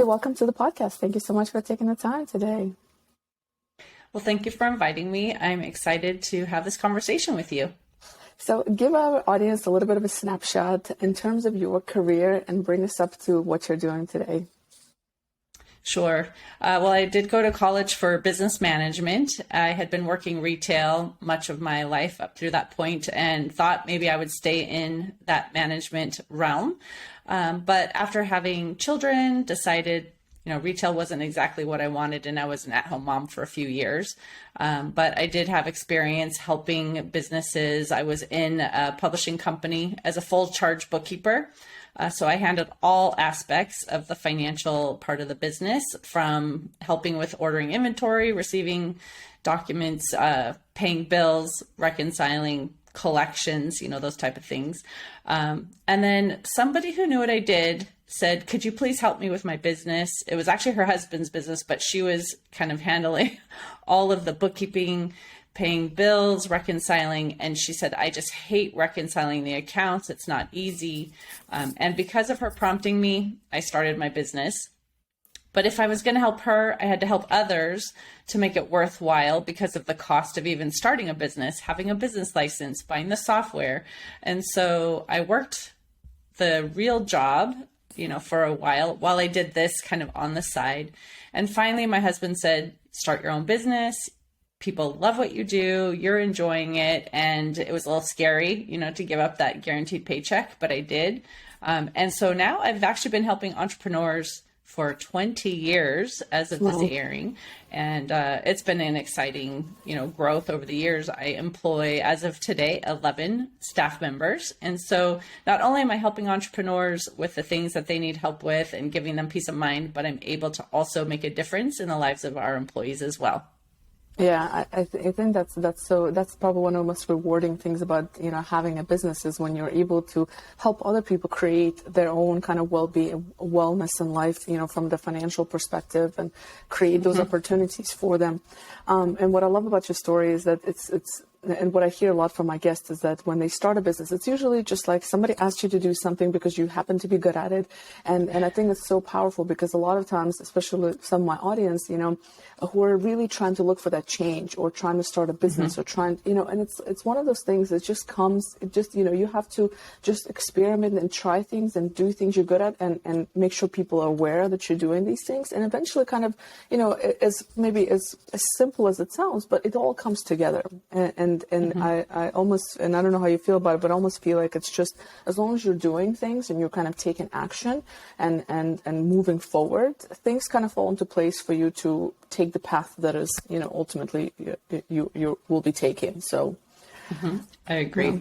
welcome to the podcast. Thank you so much for taking the time today. Well, thank you for inviting me. I'm excited to have this conversation with you. So give our audience a little bit of a snapshot in terms of your career and bring us up to what you're doing today. Sure. Well, I did go to college for business management. I had been working retail much of my life up through that point and thought maybe I would stay in that management realm. But after having children, decided, retail wasn't exactly what I wanted, and I was an at-home mom for a few years. But I did have experience helping businesses. I was in a publishing company as a full charge bookkeeper. So I handled all aspects of the financial part of the business, from helping with ordering inventory, receiving documents, paying bills, reconciling collections, those type of things. And then somebody who knew what I did said, could you please help me with my business? It was actually her husband's business, but she was kind of handling all of the bookkeeping, paying bills, reconciling. And she said, I just hate reconciling the accounts. It's not easy. And because of her prompting me, I started my business. But if I was going to help her, I had to help others to make it worthwhile because of the cost of even starting a business, having a business license, buying the software. And so I worked the real job, for a while I did this kind of on the side. And finally, my husband said, start your own business. People love what you do. You're enjoying it. And it was a little scary, to give up that guaranteed paycheck, but I did. And so now I've actually been helping entrepreneurs for 20 years as of this airing. And it's been an exciting, growth over the years. I employ, as of today, 11 staff members. And so not only am I helping entrepreneurs with the things that they need help with and giving them peace of mind, but I'm able to also make a difference in the lives of our employees as well. Yeah, I think that's probably one of the most rewarding things about having a business is when you're able to help other people create their own kind of well-being, wellness in life, from the financial perspective, and create those opportunities for them. And what I love about your story is that it's and what I hear a lot from my guests is that when they start a business, it's usually just like somebody asked you to do something because you happen to be good at it. And I think it's so powerful because a lot of times, especially some of my audience, who are really trying to look for that change or trying to start a business or trying, and it's one of those things that just comes, you have to just experiment and try things and do things you're good at and make sure people are aware that you're doing these things. And eventually kind of, as maybe as simple as it sounds, but it all comes together. And I almost, and I don't know how you feel about it, but I almost feel like it's just as long as you're doing things and you're kind of taking action and moving forward, things kind of fall into place for you to take the path that is, ultimately you will be taking. So. I agree. Yeah.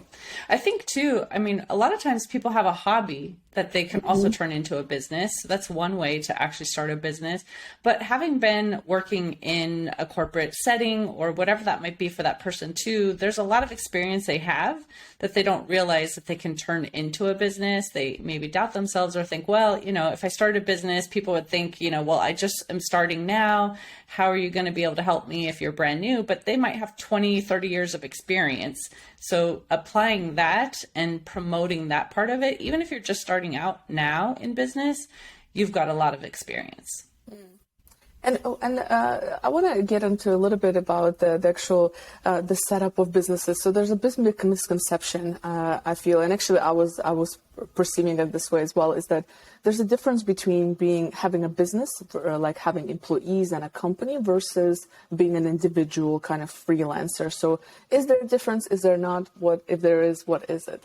I think too, a lot of times people have a hobby that they can also turn into a business. So that's one way to actually start a business. But having been working in a corporate setting or whatever that might be for that person too, there's a lot of experience they have that they don't realize that they can turn into a business. They maybe doubt themselves or think, well, if I started a business, people would think, well, I just am starting now. How are you going to be able to help me if you're brand new? But they might have 20, 30 years of experience. So applying that and promoting that part of it, even if you're just starting out now in business, you've got a lot of experience. And I want to get into a little bit about the actual the setup of businesses. So there's a big misconception I feel, and actually I was perceiving it this way as well, is that there's a difference between having a business, like having employees and a company, versus being an individual kind of freelancer. So is there a difference? Is there not? What if there is? What is it?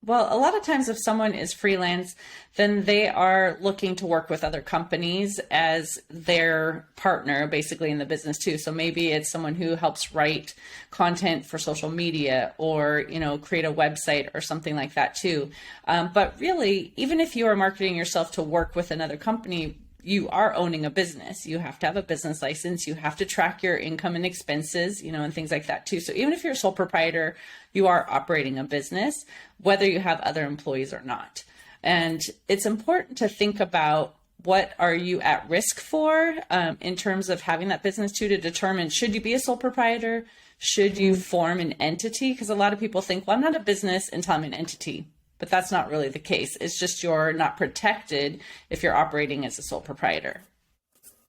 Well, a lot of times if someone is freelance, then they are looking to work with other companies as their partner, basically in the business too. So maybe it's someone who helps write content for social media or, create a website or something like that too. But really, even if you are marketing yourself to work with another company, you are owning a business. You have to have a business license. You have to track your income and expenses, and things like that too. So even if you're a sole proprietor, you are operating a business, whether you have other employees or not. And it's important to think about what are you at risk for in terms of having that business too, to determine, should you be a sole proprietor? Should you form an entity? Because a lot of people think, well, I'm not a business until I'm an entity. but that's not really the case. It's just you're not protected if you're operating as a sole proprietor.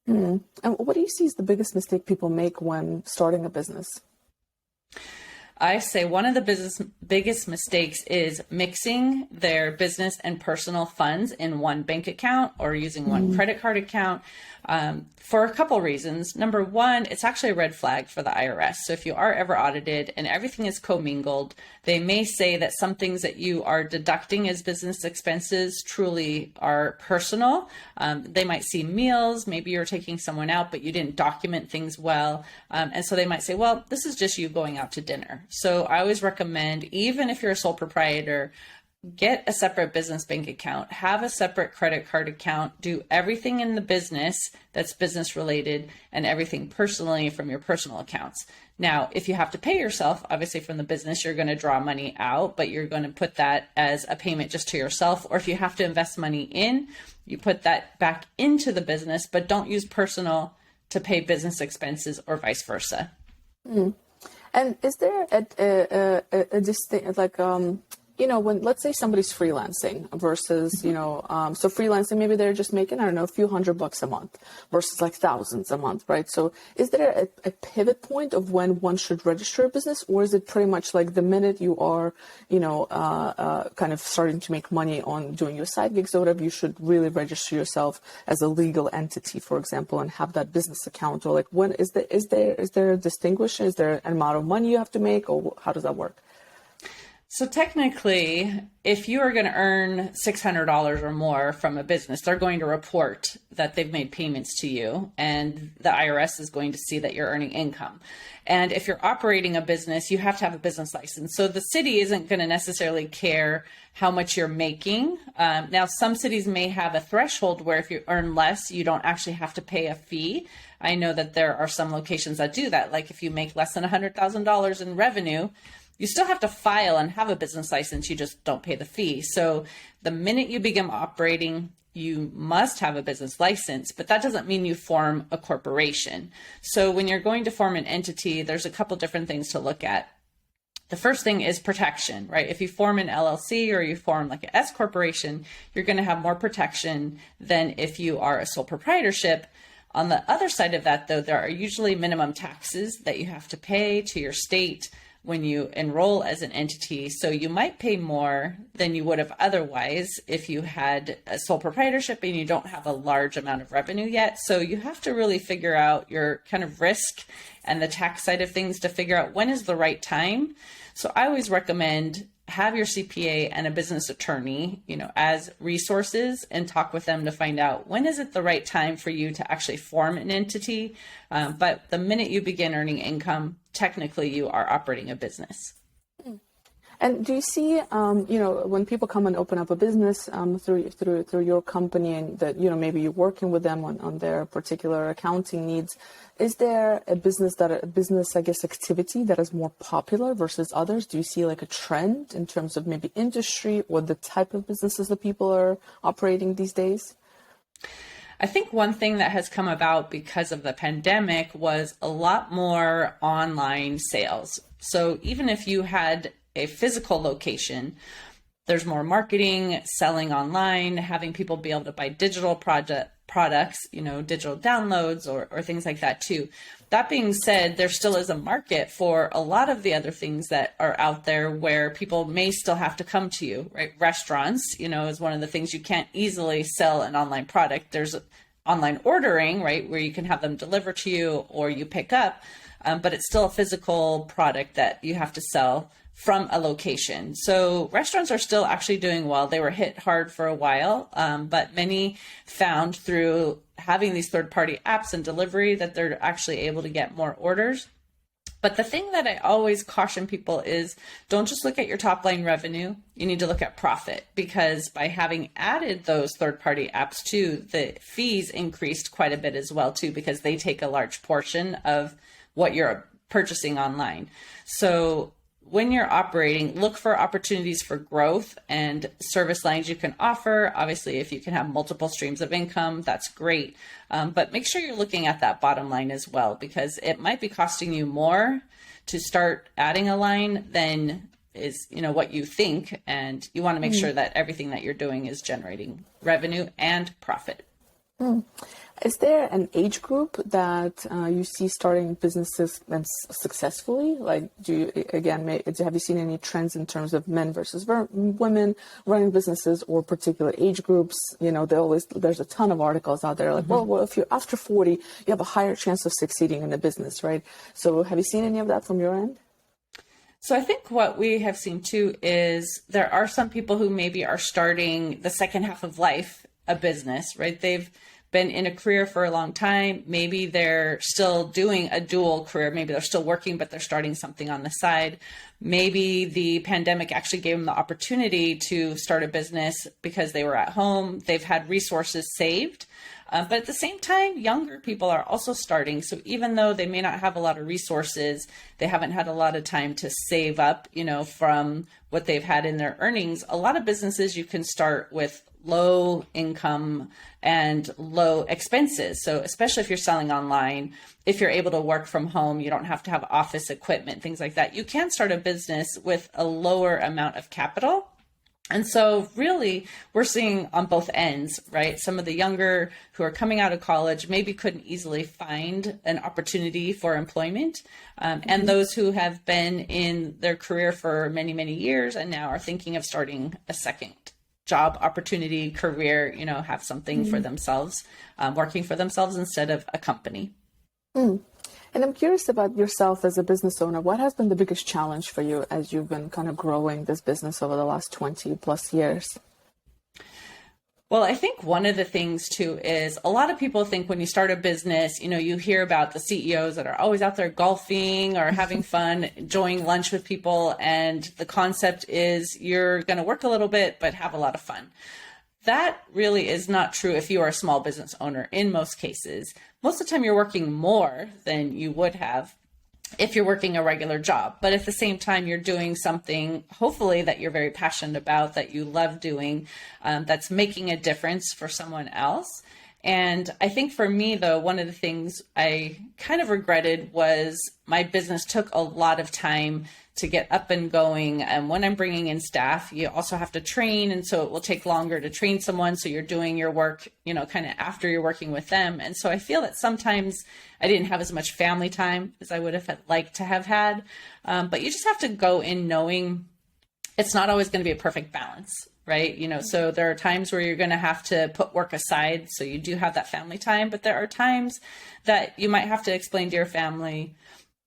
And what do you see is the biggest mistake people make when starting a business? I say one of the biggest mistakes is mixing their business and personal funds in one bank account or using one credit card account for a couple reasons. Number one, it's actually a red flag for the IRS. So if you are ever audited and everything is commingled, they may say that some things that you are deducting as business expenses truly are personal. They might see meals, maybe you're taking someone out, but you didn't document things well. And so they might say, well, this is just you going out to dinner. So I always recommend, even if you're a sole proprietor, get a separate business bank account, have a separate credit card account, do everything in the business that's business related and everything personally from your personal accounts. Now, if you have to pay yourself, obviously from the business, you're going to draw money out, but you're going to put that as a payment just to yourself. Or if you have to invest money in, you put that back into the business, but don't use personal to pay business expenses or vice versa. And is there a distinct, like, when, let's say somebody's freelancing versus, so freelancing, maybe they're just making, I don't know, a few $100 a month versus like thousands a month, right? So is there a pivot point of when one should register a business, or is it pretty much like the minute you are, kind of starting to make money on doing your side gigs or whatever, you should really register yourself as a legal entity, for example, and have that business account? Or like, when is there a distinguishing? Is there an amount of money you have to make, or how does that work? So technically, if you are going to earn $600 or more from a business, they're going to report that they've made payments to you, and the IRS is going to see that you're earning income. And if you're operating a business, you have to have a business license. So the city isn't going to necessarily care how much you're making. Now, some cities may have a threshold where if you earn less, you don't actually have to pay a fee. I know that there are some locations that do that. Like if you make less than $100,000 in revenue, you still have to file and have a business license. You just don't pay the fee. So the minute you begin operating, you must have a business license, but that doesn't mean you form a corporation. So when you're going to form an entity, there's a couple different things to look at. The first thing is protection, right? If you form an LLC or you form like an S corporation, you're going to have more protection than if you are a sole proprietorship. On the other side of that, though, there are usually minimum taxes that you have to pay to your state when you enroll as an entity. So you might pay more than you would have otherwise if you had a sole proprietorship and you don't have a large amount of revenue yet. So you have to really figure out your kind of risk and the tax side of things to figure out when is the right time. So I always recommend have your CPA and a business attorney, as resources, and talk with them to find out when is it the right time for you to actually form an entity. But the minute you begin earning income, technically you are operating a business. And do you see, when people come and open up a business through your company, and that maybe you're working with them on their particular accounting needs, is there a business I guess activity that is more popular versus others? Do you see like a trend in terms of maybe industry or the type of businesses that people are operating these days? I think one thing that has come about because of the pandemic was a lot more online sales. So even if you had a physical location, there's more marketing, selling online, having people be able to buy digital products, digital downloads or things like that too. That being said, there still is a market for a lot of the other things that are out there where people may still have to come to you, right? Restaurants, is one of the things you can't easily sell an online product. There's online ordering, right, where you can have them deliver to you or you pick up, but it's still a physical product that you have to sell from a location. So restaurants are still actually doing well. They were hit hard for a while, but many found through having these third-party apps and delivery that they're actually able to get more orders. But the thing that I always caution people is don't just look at your top line revenue. You need to look at profit, because by having added those third-party apps too, the fees increased quite a bit as well too, because they take a large portion of what you're purchasing online. So when you're operating, look for opportunities for growth and service lines you can offer. Obviously, if you can have multiple streams of income, that's great. But make sure you're looking at that bottom line as well, because it might be costing you more to start adding a line than is, what you think, and you want to make sure that everything that you're doing is generating revenue and profit. Is there an age group that you see starting businesses and successfully? Like, have you seen any trends in terms of men versus women running businesses, or particular age groups? There's a ton of articles out there like, well, if you're after 40, you have a higher chance of succeeding in the business, right? So have you seen any of that from your end? So I think what we have seen too is there are some people who maybe are starting the second half of life a business, right? They've been in a career for a long time. Maybe they're still doing a dual career. Maybe they're still working, but they're starting something on the side. Maybe the pandemic actually gave them the opportunity to start a business because they were at home. They've had resources saved. But at the same time, younger people are also starting. So even though they may not have a lot of resources, they haven't had a lot of time to save up, from what they've had in their earnings. A lot of businesses you can start with low income and low expenses. So especially if you're selling online, if you're able to work from home, you don't have to have office equipment, things like that. You can start a business with a lower amount of capital. And so really we're seeing on both ends, right? Some of the younger who are coming out of college maybe couldn't easily find an opportunity for employment. And those who have been in their career for many, many years and now are thinking of starting a second job opportunity, career, have something for themselves, working for themselves instead of a company. And I'm curious about yourself as a business owner. What has been the biggest challenge for you as you've been kind of growing this business over the last 20 plus years? Well, I think one of the things too is a lot of people think when you start a business, you hear about the CEOs that are always out there golfing or having fun, enjoying lunch with people. And the concept is you're going to work a little bit, but have a lot of fun. That really is not true if you are a small business owner in most cases. Most of the time you're working more than you would have if you're working a regular job. But at the same time, you're doing something, hopefully, that you're very passionate about, that you love doing, that's making a difference for someone else. And I think for me, though, one of the things I kind of regretted was my business took a lot of time to get up and going. And when I'm bringing in staff, you also have to train. And so it will take longer to train someone. So you're doing your work, kind of after you're working with them. And so I feel that sometimes I didn't have as much family time as I would have liked to have had. But you just have to go in knowing it's not always going to be a perfect balance, right? So there are times where you're going to have to put work aside. So you do have that family time, but there are times that you might have to explain to your family,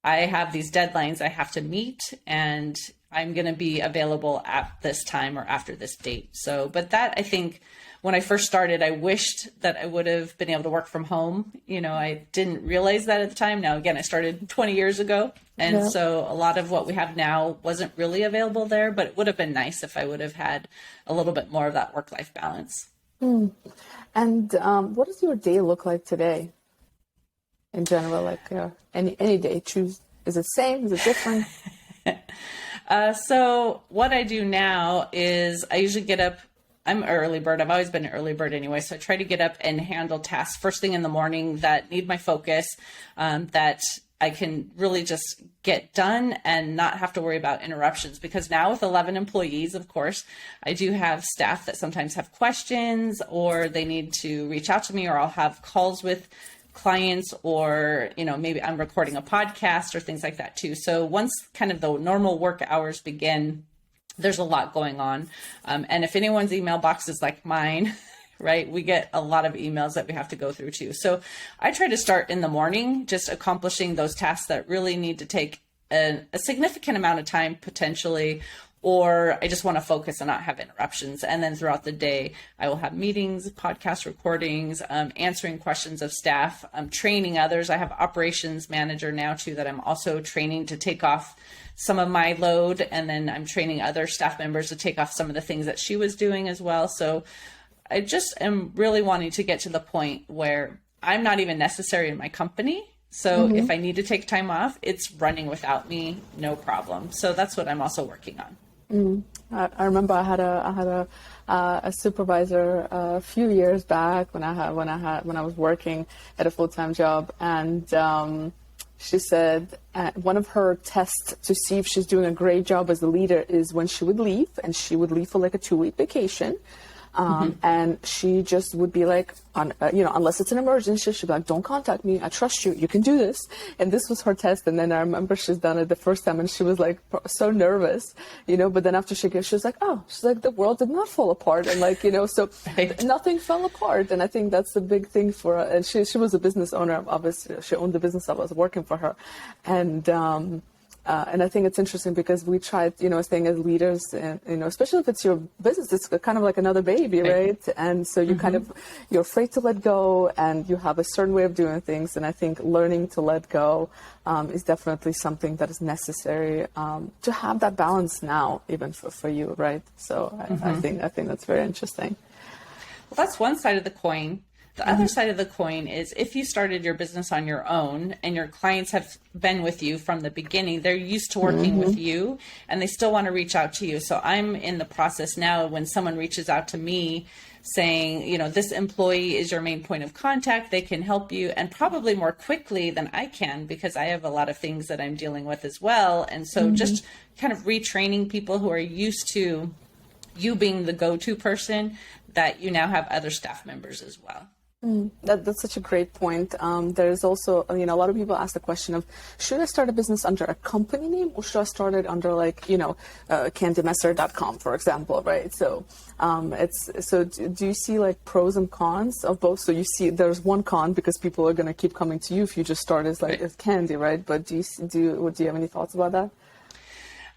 I have these deadlines I have to meet and I'm going to be available at this time or after this date. So, but that, I think when I first started, I wished that I would have been able to work from home. I didn't realize that at the time. Now, again, I started 20 years ago. And so a lot of what we have now wasn't really available there, but it would have been nice if I would have had a little bit more of that work-life balance. And what does your day look like today? In general, like any day, choose. Is it same? Is it different? So what I do now is I usually get up. I'm an early bird. I've always been an early bird anyway. So I try to get up and handle tasks first thing in the morning that need my focus, that I can really just get done and not have to worry about interruptions. Because now with 11 employees, of course, I do have staff that sometimes have questions or they need to reach out to me, or I'll have calls with clients, or maybe I'm recording a podcast or things like that too. So once kind of the normal work hours begin, there's a lot going on. And if anyone's email box is like mine, right, we get a lot of emails that we have to go through too. So I try to start in the morning, just accomplishing those tasks that really need to take a significant amount of time potentially, or I just want to focus and not have interruptions. And then throughout the day, I will have meetings, podcast recordings, answering questions of staff, training others. I have operations manager now too, that I'm also training to take off some of my load. And then I'm training other staff members to take off some of the things that she was doing as well. So I just am really wanting to get to the point where I'm not even necessary in my company. So if I need to take time off, it's running without me, no problem. So that's what I'm also working on. I remember I had a supervisor a few years back when I was working at a full-time job, and She said one of her tests to see if she's doing a great job as a leader is when she would leave, and she would leave for like a 2-week vacation. And she just would be like, unless it's an emergency, she'd be like, don't contact me. I trust you. You can do this. And this was her test. And then I remember she's done it the first time and she was like so nervous, but then after she was like, oh, she's like, the world did not fall apart. And like, so Right. nothing fell apart. And I think that's a big thing for her. And she was a business owner, obviously. She owned the business that was working for her. And I think it's interesting because we tried, staying as leaders, and, especially if it's your business, it's kind of like another baby, right? And so you you're afraid to let go, and you have a certain way of doing things. And I think learning to let go is definitely something that is necessary to have that balance now, even for you, right? So I think that's very interesting. Well, that's one side of the coin. The other side of the coin is if you started your business on your own and your clients have been with you from the beginning, they're used to working with you and they still want to reach out to you. So I'm in the process now when someone reaches out to me saying, this employee is your main point of contact, they can help you, and probably more quickly than I can because I have a lot of things that I'm dealing with as well. And so just kind of retraining people who are used to you being the go-to person, that you now have other staff members as well. That's such a great point. There's also, a lot of people ask the question of, should I start a business under a company name or should I start it under candymesser.com, for example, right? So do you see like pros and cons of both? So you see there's one con because people are going to keep coming to you if you just start as as Candy, right? But do you have any thoughts about that?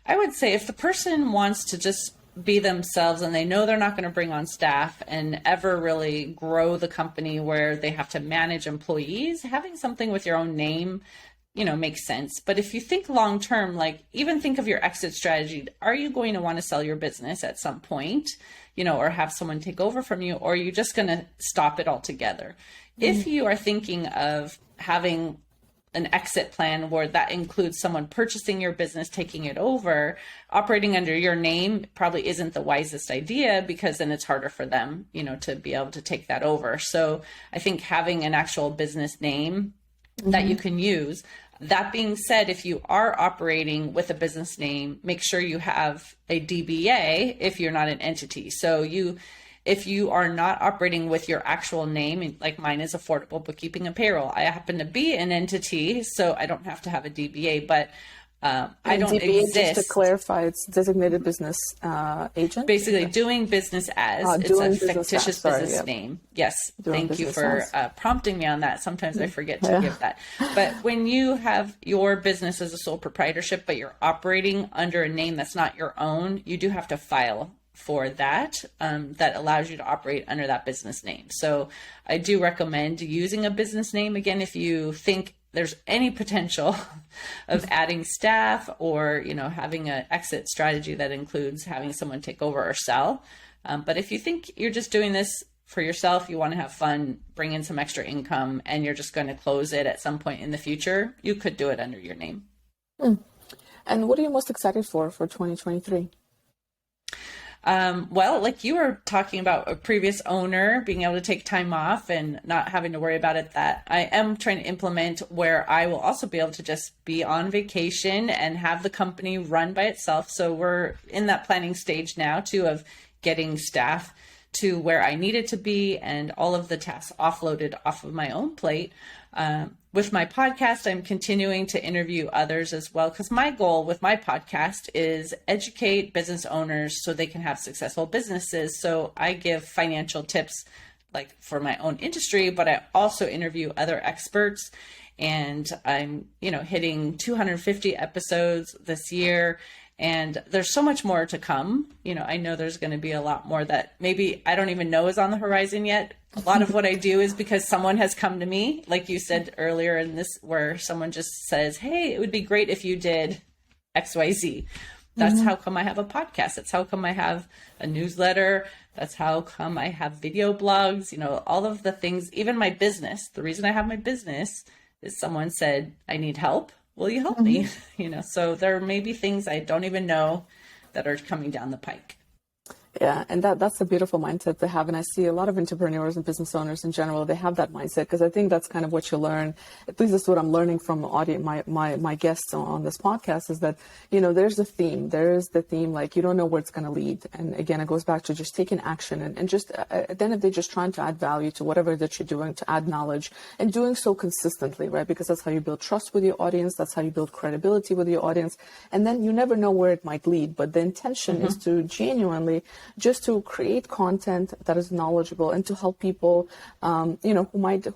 I would say if the person wants to just be themselves and they know they're not going to bring on staff and ever really grow the company where they have to manage employees, having something with your own name, makes sense. But if you think long term, like even think of your exit strategy, are you going to want to sell your business at some point, or have someone take over from you, or are you just going to stop it altogether? If you are thinking of having an exit plan where that includes someone purchasing your business, taking it over, operating under your name probably isn't the wisest idea because then it's harder for them, to be able to take that over. So I think having an actual business name that you can use. That being said, if you are operating with a business name, make sure you have a DBA if you're not an entity. So if you are not operating with your actual name, like mine is Affordable Bookkeeping and Payroll, I happen to be an entity, so I don't have to have a DBA, but I don't DBA, exist. just to clarify, it's designated business agent. Basically, doing business as it's a fictitious business name. Yes, thank you for prompting me on that. Sometimes I forget to give that. But when you have your business as a sole proprietorship, but you're operating under a name that's not your own, you do have to file for that, that allows you to operate under that business name. So I do recommend using a business name. Again, if you think there's any potential of adding staff or, having an exit strategy that includes having someone take over or sell. But if you think you're just doing this for yourself, you want to have fun, bring in some extra income, and you're just going to close it at some point in the future, you could do it under your name. And what are you most excited for 2023? Well, like you were talking about a previous owner being able to take time off and not having to worry about it, that I am trying to implement where I will also be able to just be on vacation and have the company run by itself. So we're in that planning stage now too, of getting staff to where I need it to be and all of the tasks offloaded off of my own plate. With my podcast, I'm continuing to interview others as well, because my goal with my podcast is educate business owners so they can have successful businesses. So I give financial tips like for my own industry, but I also interview other experts, and I'm, hitting 250 episodes this year. And there's so much more to come. I know there's going to be a lot more that maybe I don't even know is on the horizon yet. A lot of what I do is because someone has come to me, like you said earlier in this, where someone just says, hey, it would be great if you did XYZ. That's how come I have a podcast. That's how come I have a newsletter. That's how come I have video blogs, all of the things, even my business. The reason I have my business is someone said, I need help. Will you help me? So there may be things I don't even know that are coming down the pike. Yeah, and that's a beautiful mindset to have. And I see a lot of entrepreneurs and business owners in general, they have that mindset, because I think that's kind of what you learn. At least that's what I'm learning from my guests on this podcast, is that, there's a theme. There is the theme, like, you don't know where it's going to lead. And again, it goes back to just taking action and just at the end of the day, just trying to add value to whatever that you're doing, to add knowledge, and doing so consistently, right? Because that's how you build trust with your audience. That's how you build credibility with your audience. And then you never know where it might lead. But the intention is to genuinely just to create content that is knowledgeable and to help people, who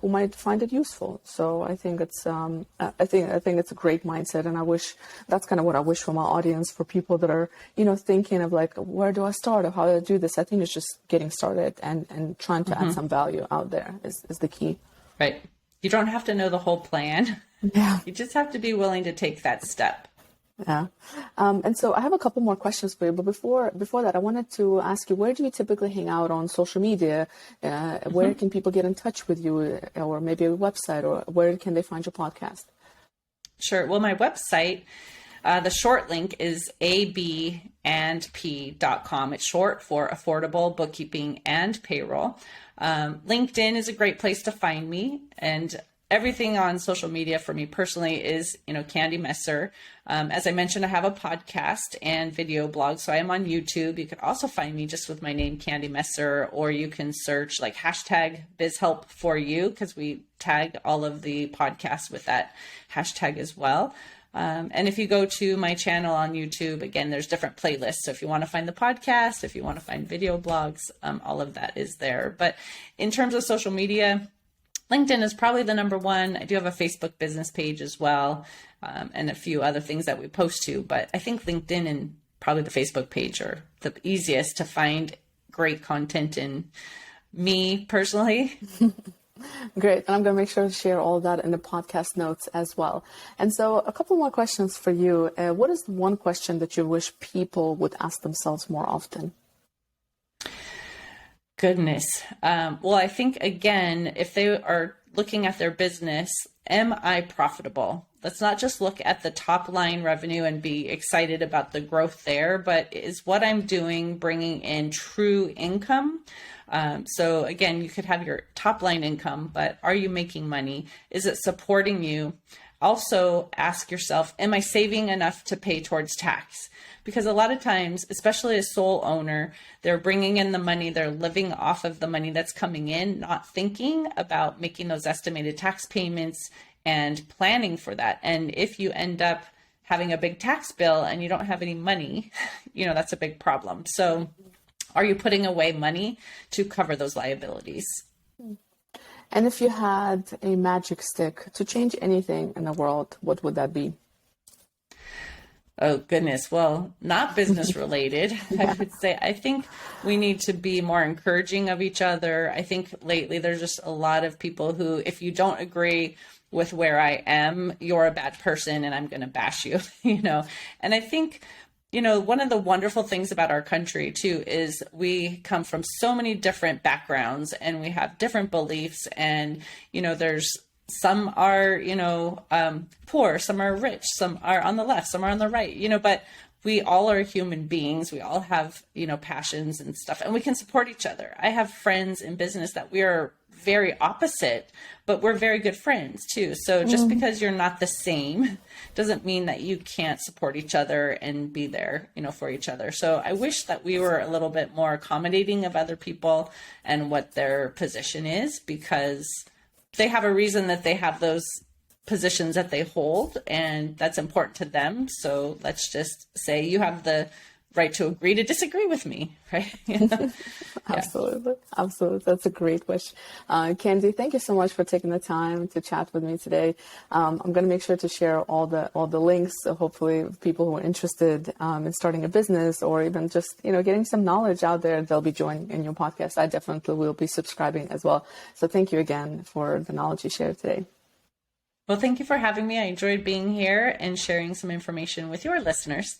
might find it useful. So I think it's, I think it's a great mindset, and that's kind of what I wish for my audience, for people that are, thinking of like, where do I start, or how do I do this? I think it's just getting started and trying to add some value out there is the key. Right. You don't have to know the whole plan. Yeah. You just have to be willing to take that step. Yeah. And so I have a couple more questions for you. But before that, I wanted to ask you, where do you typically hang out on social media? Where can people get in touch with you, or maybe a website, or where can they find your podcast? Sure. Well, my website, the short link is abandp.com. It's short for Affordable Bookkeeping and Payroll. LinkedIn is a great place to find me, and everything on social media for me personally is, Candy Messer. As I mentioned, I have a podcast and video blog, so I am on YouTube. You could also find me just with my name, Candy Messer, or you can search like hashtag BizHelp4You, because we tag all of the podcasts with that hashtag as well. And if you go to my channel on YouTube, again, there's different playlists. So if you want to find the podcast, if you want to find video blogs, all of that is there. But in terms of social media, LinkedIn is probably the number one. I do have a Facebook business page as well, and a few other things that we post to. But I think LinkedIn and probably the Facebook page are the easiest to find great content in me personally. Great. And I'm going to make sure to share all that in the podcast notes as well. And so a couple more questions for you. What is one question that you wish people would ask themselves more often? Goodness. Well, I think, again, if they are looking at their business, am I profitable? Let's not just look at the top line revenue and be excited about the growth there, but is what I'm doing bringing in true income? So again, you could have your top line income, but are you making money? Is it supporting you? Also ask yourself, am I saving enough to pay towards tax? Because a lot of times, especially a sole owner, they're bringing in the money, they're living off of the money that's coming in, not thinking about making those estimated tax payments and planning for that. And if you end up having a big tax bill and you don't have any money, that's a big problem. So are you putting away money to cover those liabilities? And if you had a magic stick to change anything in the world, what would that be? Oh, goodness. Well, not business related. I would say, I think we need to be more encouraging of each other. I think lately there's just a lot of people who, if you don't agree with where I am, you're a bad person and I'm going to bash you, And I think, one of the wonderful things about our country too is we come from so many different backgrounds and we have different beliefs, and, there's some are, poor, some are rich, some are on the left, some are on the right, but we all are human beings. We all have, passions and stuff, and we can support each other. I have friends in business that we are very opposite, but we're very good friends too. So just because you're not the same doesn't mean that you can't support each other and be there, for each other. So I wish that we were a little bit more accommodating of other people and what their position is, because they have a reason that they have those positions that they hold, and that's important to them. So let's just say you have the right to agree to disagree with me, right? Absolutely. Absolutely. That's a great wish. Candy, thank you so much for taking the time to chat with me today. I'm going to make sure to share all the links. So hopefully people who are interested in starting a business, or even just, getting some knowledge out there, they'll be joining in your podcast. I definitely will be subscribing as well. So thank you again for the knowledge you shared today. Well, thank you for having me. I enjoyed being here and sharing some information with your listeners.